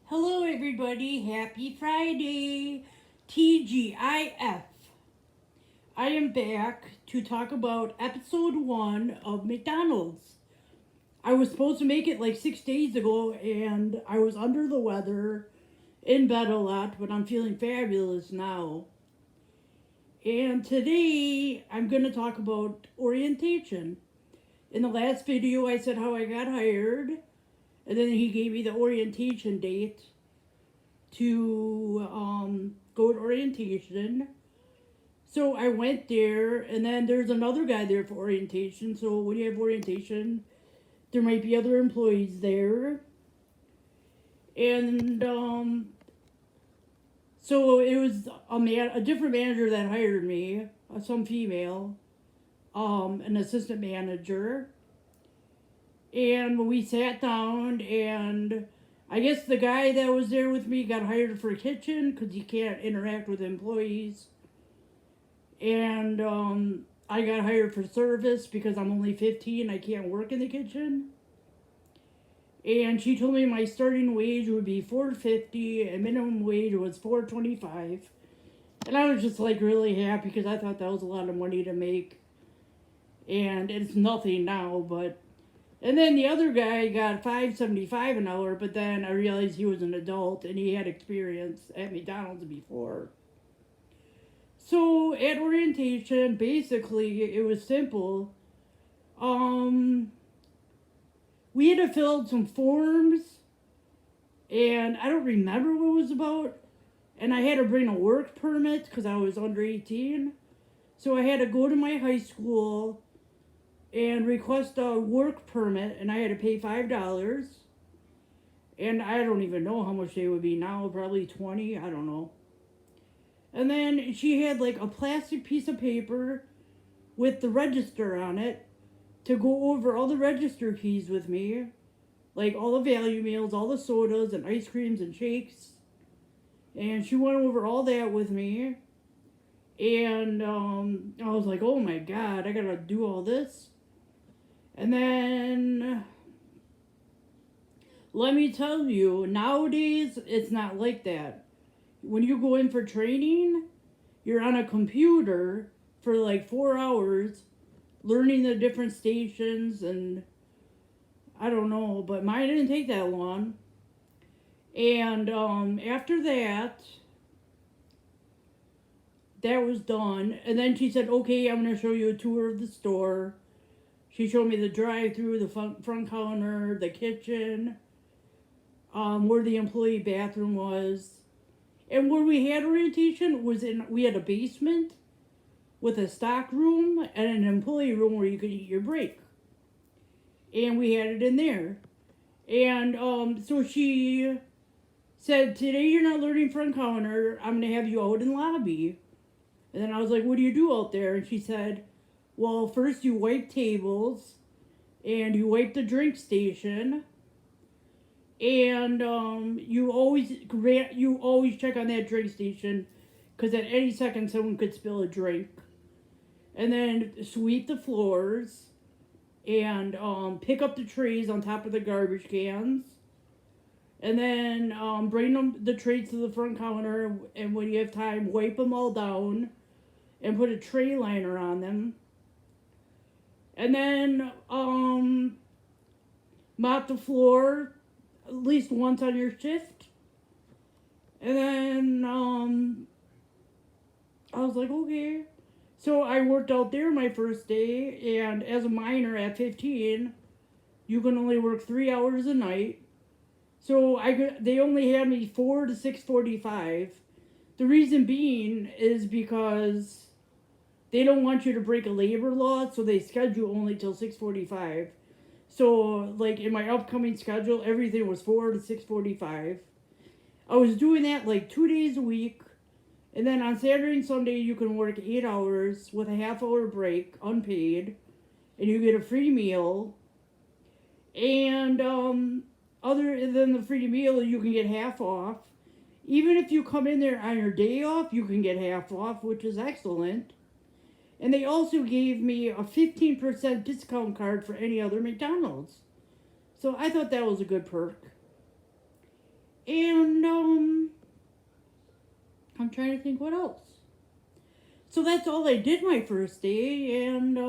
Hello, everybody. Happy Friday. TGIF. I am back to talk about episode 1 of McDonald's. I was supposed to make it like 6 days ago, and I was under the weather, in bed a lot, but I'm feeling fabulous now. And today, I'm going to talk about orientation. In the last video, I said how I got hired, and then he gave me the orientation date to go to orientation. So I went there, and then there's another guy there for orientation. So when you have orientation, there might be other employees there. And so it was a different manager that hired me, some female, an assistant manager. And we sat down, and I guess the guy that was there with me got hired for kitchen because he can't interact with employees. And I got hired for service because I'm only 15. I can't work in the kitchen. And she told me my starting wage would be $4.50 and minimum wage was $4.25. And I was just like really happy because I thought that was a lot of money to make. And it's nothing now, but. And then the other guy got $5.75 an hour, but then I realized he was an adult and he had experience at McDonald's before. So at orientation, basically, it was simple. We had to fill out some forms, and I don't remember what it was about. And I had to bring a work permit because I was under 18. So I had to go to my high school and request a work permit, and I had to pay $5. And I don't even know how much they would be now, probably 20, I don't know. And then she had like a plastic piece of paper with the register on it to go over all the register keys with me, like all the value meals, all the sodas and ice creams and shakes. And she went over all that with me. And I was like, oh my God, I gotta do all this. And then, let me tell you, nowadays, it's not like that. When you go in for training, you're on a computer for like 4 hours, learning the different stations, and I don't know, but mine didn't take that long. And after that was done. And then she said, okay, I'm going to show you a tour of the store. She showed me the drive-through, the front counter, the kitchen, where the employee bathroom was. And where we had orientation we had a basement with a stock room and an employee room where you could eat your break. And we had it in there. And so she said, today you're not learning front counter. I'm going to have you out in lobby. And then I was like, what do you do out there? And she said, well, first you wipe tables, and you wipe the drink station, and you always check on that drink station, because at any second someone could spill a drink. And then sweep the floors, and pick up the trays on top of the garbage cans, and then bring the trays to the front counter, and when you have time, wipe them all down, and put a tray liner on them. And then mop the floor at least once on your shift. And then I was like, okay. So I worked out there my first day, and as a minor at 15, you can only work 3 hours a night. So they only had me 4 to 6:45. The reason being is because they don't want you to break a labor law, so they schedule only till 6:45. So, like, in my upcoming schedule, everything was 4 to 6:45. I was doing that, like, 2 days a week. And then on Saturday and Sunday, you can work 8 hours with a half-hour break, unpaid. And you get a free meal. And, other than the free meal, you can get half off. Even if you come in there on your day off, you can get half off, which is excellent. And they also gave me a 15% discount card for any other McDonald's. So I thought that was a good perk. And I'm trying to think what else. So that's all I did my first day, and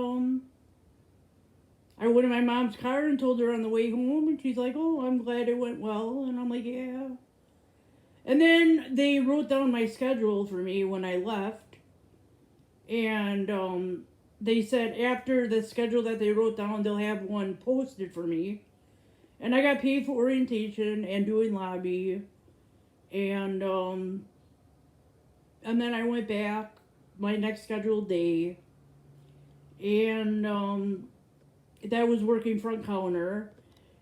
I went in my mom's car and told her on the way home, and she's like, "Oh, I'm glad it went well," and I'm like, "Yeah." And then they wrote down my schedule for me when I left, and they said after the schedule that they wrote down, they'll have one posted for me, and I got paid for orientation and doing lobby, and then I went back my next scheduled day, and that was working front counter.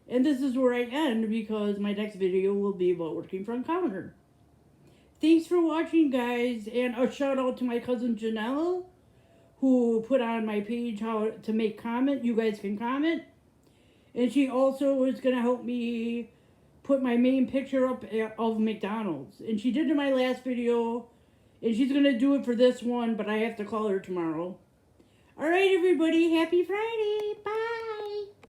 And this is where I end because my next video will be about working front counter. Thanks for watching, guys, and a shout out to my cousin Janelle, who put on my page how to make comment. You guys can comment. And she also is going to help me put my main picture up of McDonald's. And she did it in my last video, and she's going to do it for this one, but I have to call her tomorrow. All right, everybody, happy Friday. Bye.